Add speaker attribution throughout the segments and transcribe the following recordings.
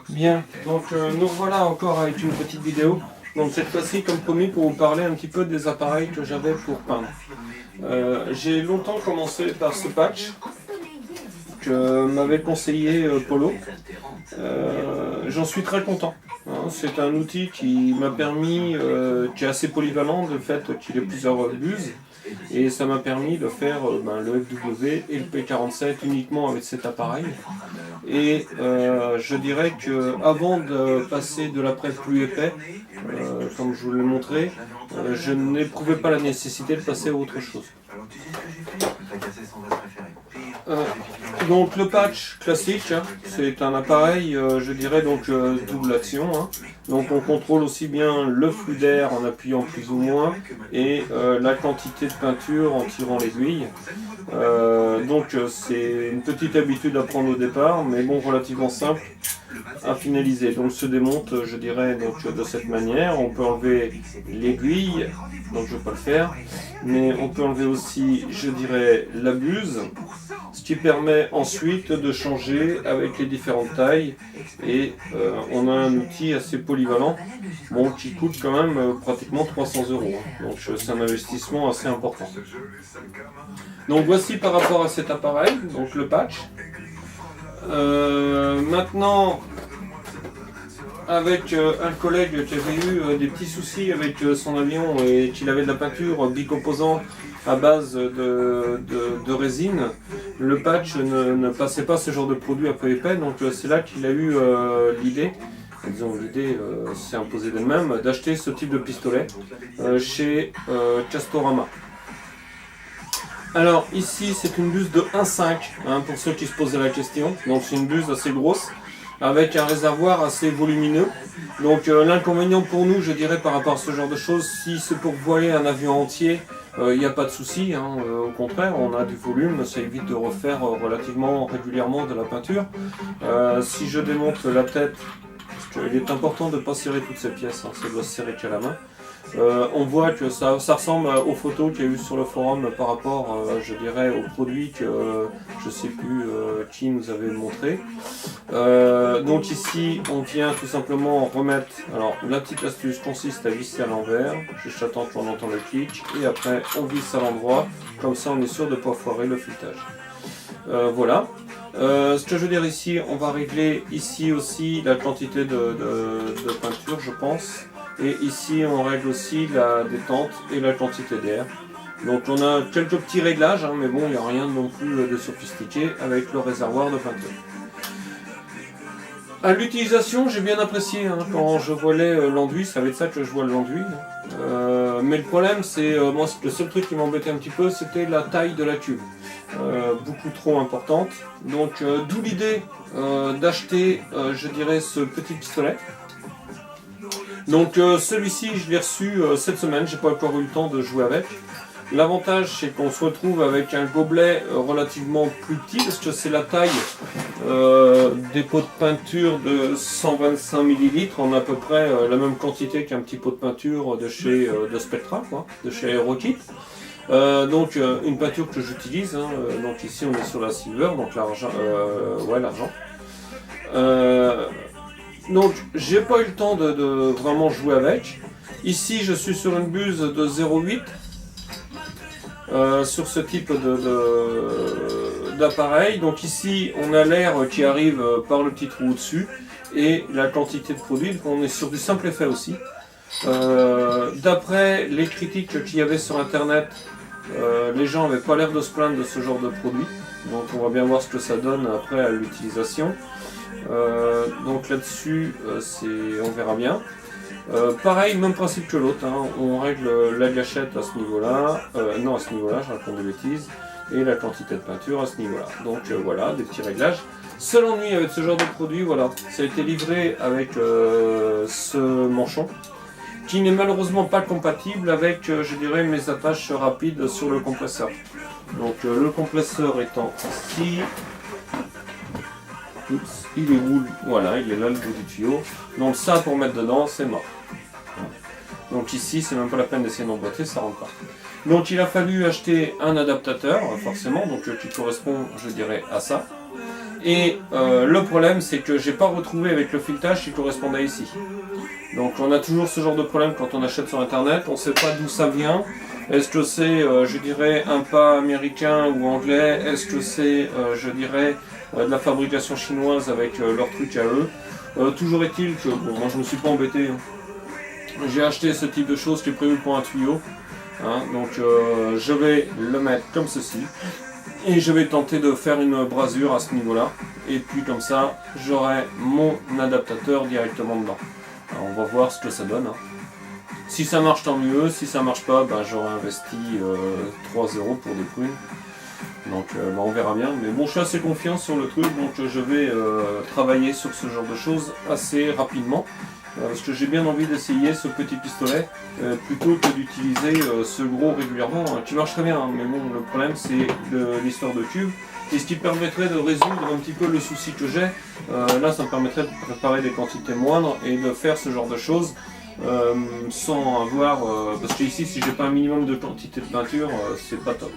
Speaker 1: Bien, donc nous voilà encore avec une petite vidéo. Donc cette fois-ci, comme promis, pour vous parler un petit peu des appareils que j'avais pour peindre. J'ai longtemps commencé par ce patch que m'avait conseillé Polo. J'en suis très content. Hein. C'est un outil qui m'a permis, qui est assez polyvalent, de fait qu'il ait plusieurs buses. Et ça m'a permis de faire le FW et le P47 uniquement avec cet appareil. Et je dirais que avant de passer de l'après plus épais, comme je vous l'ai montré, je n'éprouvais pas la nécessité de passer à autre chose. Donc le patch classique, hein, c'est un appareil, je dirais donc double action. Hein. Donc on contrôle aussi bien le flux d'air en appuyant plus ou moins et la quantité de peinture en tirant l'aiguille. Donc c'est une petite habitude à prendre au départ, mais bon, relativement simple à finaliser. Donc se démonte, je dirais, donc, de cette manière. On peut enlever l'aiguille, donc je ne vais pas le faire, mais on peut enlever aussi, je dirais, la buse, ce qui permet ensuite de changer avec les différentes tailles. Et on a un outil assez polyvalent, bon, qui coûte quand même pratiquement 300 €. Hein. Donc c'est un investissement assez important. Donc voici par rapport à cet appareil, donc le patch. Maintenant, avec un collègue qui avait eu des petits soucis avec son avion et qu'il avait de la peinture bicomposant à base de résine, le patch ne passait pas ce genre de produit un peu épais, donc c'est là qu'il a eu l'idée. Disons, l'idée s'est imposée d'elle-même d'acheter ce type de pistolet chez Castorama. Alors ici c'est une buse de 1,5 hein, pour ceux qui se posaient la question, donc c'est une buse assez grosse avec un réservoir assez volumineux. Donc l'inconvénient pour nous, je dirais, par rapport à ce genre de choses, si c'est pour voiler un avion entier, il n'y a pas de souci, hein, au contraire, on a du volume, ça évite de refaire relativement régulièrement de la peinture. Si je démonte la tête, parce qu'il est important de ne pas serrer toutes ces pièces, hein, ça doit se serrer qu'à la main. On voit que ça ressemble aux photos qu'il y a eu sur le forum par rapport, je dirais, aux produits que je ne sais plus qui nous avait montré. Donc ici, on vient tout simplement remettre. Alors la petite astuce consiste à visser à l'envers, juste attendre qu'on entende le clic, et après on visse à l'endroit, comme ça on est sûr de ne pas foirer le filetage. Voilà. Ce que je veux dire ici, on va régler ici aussi la quantité de peinture, je pense. Et ici on règle aussi la détente et la quantité d'air. Donc on a quelques petits réglages, hein, mais bon, il n'y a rien non plus de sophistiqué avec le réservoir de peinture. À l'utilisation, j'ai bien apprécié, hein, quand je voilais l'enduit, c'est avec ça que je voile l'enduit. Mais le problème, c'est, moi, le seul truc qui m'embêtait un petit peu, c'était la taille de la cuve. Beaucoup trop importante. Donc d'où l'idée d'acheter, je dirais, ce petit pistolet. Donc celui-ci, je l'ai reçu cette semaine, j'ai pas encore eu le temps de jouer avec. L'avantage, c'est qu'on se retrouve avec un gobelet relativement plus petit, parce que c'est la taille des pots de peinture de 125 ml. On a à peu près la même quantité qu'un petit pot de peinture de chez de Spectra, quoi, de chez Aerokit. Donc une peinture que j'utilise, hein, donc ici on est sur la silver, donc l'argent, ouais, l'argent. Donc j'ai pas eu le temps de vraiment jouer avec. Ici je suis sur une buse de 0,8 sur ce type d'appareil. Donc ici on a l'air qui arrive par le petit trou au-dessus et la quantité de produit. Donc on est sur du simple effet aussi. D'après les critiques qu'il y avait sur internet, les gens n'avaient pas l'air de se plaindre de ce genre de produit. Donc on va bien voir ce que ça donne après à l'utilisation. Donc là-dessus, on verra bien. Pareil, même principe que l'autre, hein. On règle la gâchette à ce niveau-là, non à ce niveau-là, je raconte des bêtises, et la quantité de peinture à ce niveau-là. Donc voilà, des petits réglages. Seul ennui avec ce genre de produit, voilà, ça a été livré avec ce manchon, qui n'est malheureusement pas compatible avec, je dirais, mes attaches rapides sur le compresseur. Donc le compresseur étant ici. Oups, il est où? Voilà, il est là le bout du tuyau. Donc ça, pour mettre dedans, c'est mort. Donc ici, c'est même pas la peine d'essayer d'emboîter, ça rentre pas. Donc il a fallu acheter un adaptateur, forcément, donc qui correspond, je dirais, à ça. Et le problème, c'est que j'ai pas retrouvé avec le filetage qui correspondait ici. Donc on a toujours ce genre de problème quand on achète sur internet, on sait pas d'où ça vient. Est-ce que c'est, je dirais, un pas américain ou anglais? Est-ce que c'est, je dirais, de la fabrication chinoise avec leur truc à eux? Toujours est-il que, bon, moi je me suis pas embêté. J'ai acheté ce type de choses qui est prévu pour un tuyau. Hein, donc je vais le mettre comme ceci. Et je vais tenter de faire une brasure à ce niveau-là. Et puis comme ça, j'aurai mon adaptateur directement dedans. Alors, on va voir ce que ça donne. Hein. Si ça marche, tant mieux. Si ça marche pas, ben, j'aurai investi 3 € pour des prunes. Donc ben, on verra bien. Mais bon, je suis assez confiant sur le truc. Donc je vais travailler sur ce genre de choses assez rapidement. Parce que j'ai bien envie d'essayer ce petit pistolet plutôt que d'utiliser ce gros régulièrement, qui marche très bien, hein, mais bon, le problème c'est l'histoire de cuve. Et ce qui permettrait de résoudre un petit peu le souci que j'ai, là ça me permettrait de préparer des quantités moindres et de faire ce genre de choses sans avoir... parce que ici si j'ai pas un minimum de quantité de peinture, c'est pas top.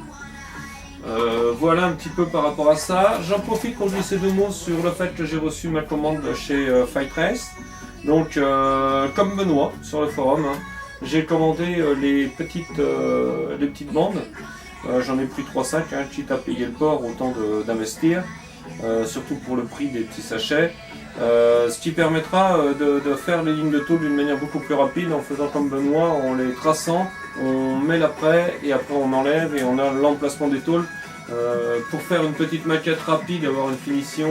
Speaker 1: Voilà un petit peu par rapport à ça. J'en profite pour glisser 2 mots sur le fait que j'ai reçu ma commande chez Fight Race. Donc, comme Benoît sur le forum, hein, j'ai commandé les petites bandes. J'en ai pris 3 sacs, hein, quitte à payer le port, autant d'investir, surtout pour le prix des petits sachets. Ce qui permettra de faire les lignes de tôle d'une manière beaucoup plus rapide en faisant comme Benoît, en les traçant, on met l'après et après on enlève et on a l'emplacement des tôles. Pour faire une petite maquette rapide, avoir une finition,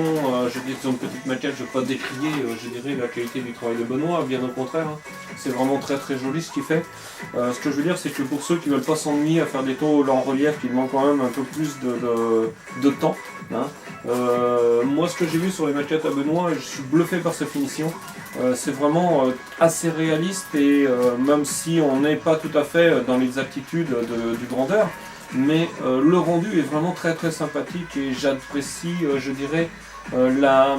Speaker 1: je dis que une petite maquette, je ne vais pas décrier, je dirais, la qualité du travail de Benoît, bien au contraire, hein. C'est vraiment très très joli ce qu'il fait. Ce que je veux dire, c'est que pour ceux qui ne veulent pas s'ennuyer à faire des tôles en relief, qui demandent quand même un peu plus de temps, hein. Moi ce que j'ai vu sur les maquettes à Benoît, je suis bluffé par sa finition. C'est vraiment assez réaliste et même si on n'est pas tout à fait dans l'exactitude du grandeur, mais le rendu est vraiment très très sympathique et j'apprécie, je dirais, la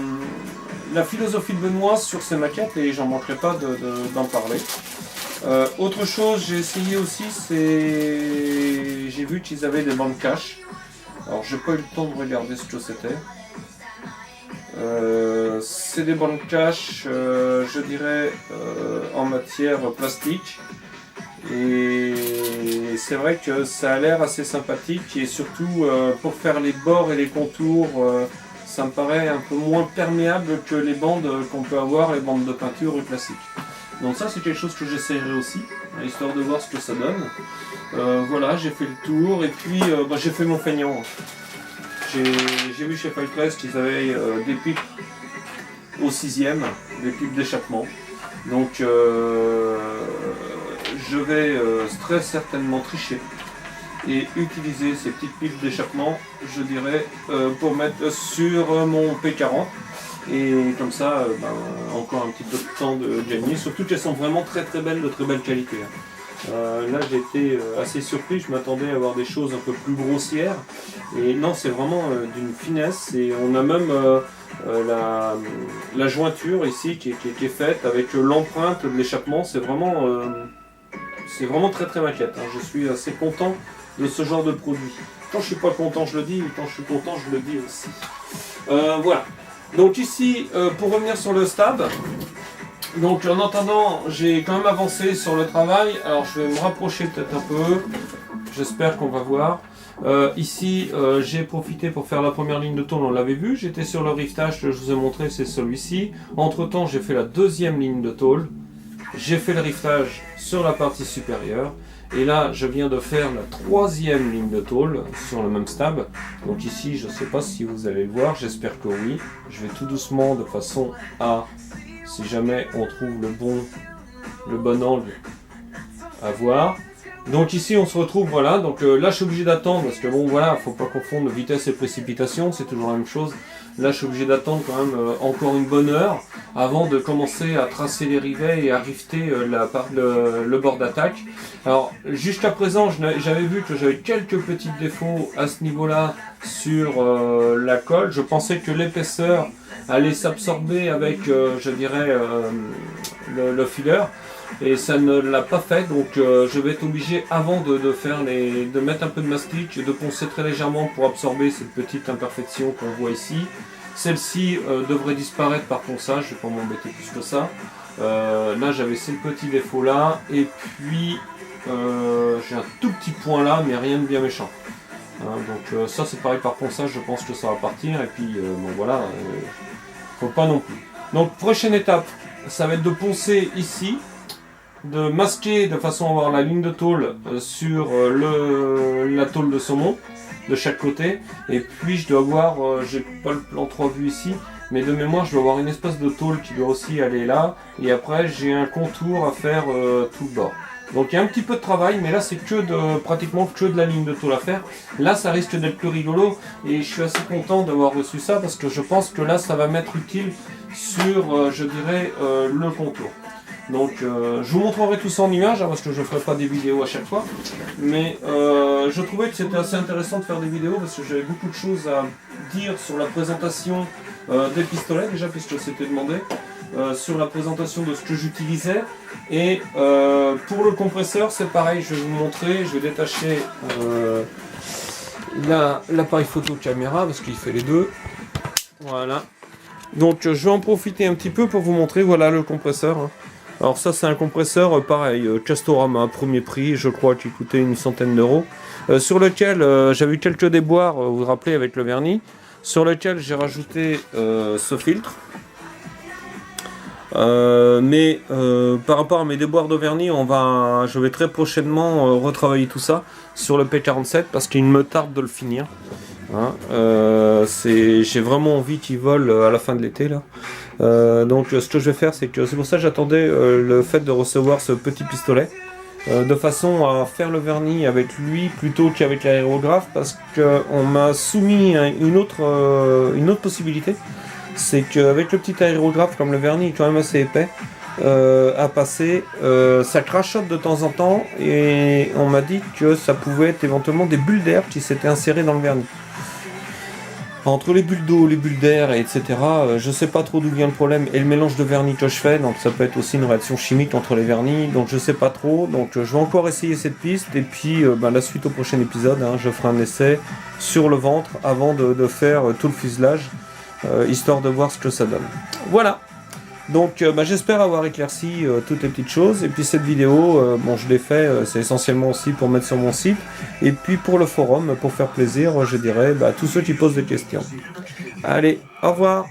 Speaker 1: philosophie de Benoît sur ses maquettes et j'en manquerai pas d'en parler. Autre chose, j'ai essayé aussi, j'ai vu qu'ils avaient des bandes cash. Alors j'ai pas eu le temps de regarder ce que c'était. C'est des bandes cash, je dirais, en matière plastique. Et c'est vrai que ça a l'air assez sympathique et surtout pour faire les bords et les contours, ça me paraît un peu moins perméable que les bandes qu'on peut avoir, les bandes de peinture classiques. Donc ça c'est quelque chose que j'essaierai aussi, histoire de voir ce que ça donne. Voilà, j'ai fait le tour et puis j'ai fait mon feignant. J'ai vu chez Fight Race qu'ils avaient des pipes au 6e, des pipes d'échappement. Donc je vais très certainement tricher et utiliser ces petites pipes d'échappement, je dirais, pour mettre sur mon P40. Et comme ça, encore un petit peu de temps de gagner. Surtout qu'elles sont vraiment très très belles, de très belle qualité. Là j'ai été assez surpris, je m'attendais à avoir des choses un peu plus grossières. Et non, c'est vraiment d'une finesse. Et on a même la jointure ici qui est faite avec l'empreinte de l'échappement. C'est vraiment très très maquette. Hein. Je suis assez content de ce genre de produit. Quand je suis pas content, je le dis. Et quand je suis content, je le dis aussi. Voilà. Donc ici, pour revenir sur le stab, donc en attendant, j'ai quand même avancé sur le travail. Alors je vais me rapprocher peut-être un peu. J'espère qu'on va voir. Ici, j'ai profité pour faire la première ligne de tôle, on l'avait vu. J'étais sur le riftage que je vous ai montré, c'est celui-ci. Entre temps, j'ai fait la deuxième ligne de tôle. J'ai fait le riftage sur la partie supérieure. Et là, je viens de faire la troisième ligne de tôle sur le même stab. Donc ici, je ne sais pas si vous allez le voir, j'espère que oui. Je vais tout doucement de façon à, si jamais on trouve le bon angle à voir. Donc ici, on se retrouve, voilà. Donc là, je suis obligé d'attendre parce que bon, voilà, faut pas confondre vitesse et précipitation, c'est toujours la même chose. Là, je suis obligé d'attendre quand même encore une bonne heure avant de commencer à tracer les rivets et à rifter le bord d'attaque. Alors, jusqu'à présent, j'avais vu que j'avais quelques petits défauts à ce niveau-là sur la colle. Je pensais que l'épaisseur allait s'absorber avec, je dirais, le filler. et ça ne l'a pas fait, donc je vais être obligé avant de mettre un peu de mastic, de poncer très légèrement pour absorber cette petite imperfection qu'on voit ici. Celle-ci devrait disparaître par ponçage, je ne vais pas m'embêter plus que ça. Là j'avais ces petits défauts là, et puis j'ai un tout petit point là, mais rien de bien méchant. Hein, donc ça c'est pareil par ponçage, je pense que ça va partir, et puis bon voilà, faut pas non plus. Donc prochaine étape, ça va être de poncer ici, de masquer de façon à avoir la ligne de tôle sur la tôle de saumon de chaque côté, et puis je dois avoir, j'ai pas le plan 3 vues ici, mais de mémoire je dois avoir une espèce de tôle qui doit aussi aller là, et après j'ai un contour à faire tout le bord. Donc il y a un petit peu de travail, mais là c'est pratiquement que de la ligne de tôle à faire. Là ça risque d'être plus rigolo, et je suis assez content d'avoir reçu ça, parce que je pense que là ça va m'être utile sur, je dirais, le contour. Donc je vous montrerai tout ça en images, hein, parce que je ne ferai pas des vidéos à chaque fois. Mais je trouvais que c'était assez intéressant de faire des vidéos, parce que j'avais beaucoup de choses à dire sur la présentation des pistolets, déjà puisque c'était demandé. Sur la présentation de ce que j'utilisais, et pour le compresseur c'est pareil, je vais vous montrer, je vais détacher l'appareil photo caméra parce qu'il fait les deux, voilà. Donc je vais en profiter un petit peu pour vous montrer, voilà le compresseur, hein. Alors ça c'est un compresseur pareil, Castorama, premier prix, je crois qu'il coûtait une centaine d'euros, sur lequel j'avais eu quelques déboires, vous vous rappelez, avec le vernis, sur lequel j'ai rajouté ce filtre. Mais par rapport à mes déboires de vernis, je vais très prochainement retravailler tout ça sur le P47 parce qu'il me tarde de le finir. Hein, j'ai vraiment envie qu'il vole à la fin de l'été là. Donc ce que je vais faire, c'est pour ça que j'attendais le fait de recevoir ce petit pistolet, de façon à faire le vernis avec lui plutôt qu'avec l'aérographe, parce qu'on m'a soumis une autre possibilité. C'est qu'avec le petit aérographe, comme le vernis est quand même assez épais à passer, ça crachote de temps en temps, et on m'a dit que ça pouvait être éventuellement des bulles d'air qui s'étaient insérées dans le vernis. Entre les bulles d'eau, les bulles d'air, etc., je sais pas trop d'où vient le problème, et le mélange de vernis que je fais, donc ça peut être aussi une réaction chimique entre les vernis, donc je sais pas trop, donc je vais encore essayer cette piste, et puis la suite au prochain épisode, hein, je ferai un essai sur le ventre avant de faire tout le fuselage. Histoire de voir ce que ça donne. Voilà, donc j'espère avoir éclairci toutes les petites choses, et puis cette vidéo, je l'ai fait, c'est essentiellement aussi pour mettre sur mon site, et puis pour le forum, pour faire plaisir, je dirais, à tous ceux qui posent des questions. Allez, au revoir.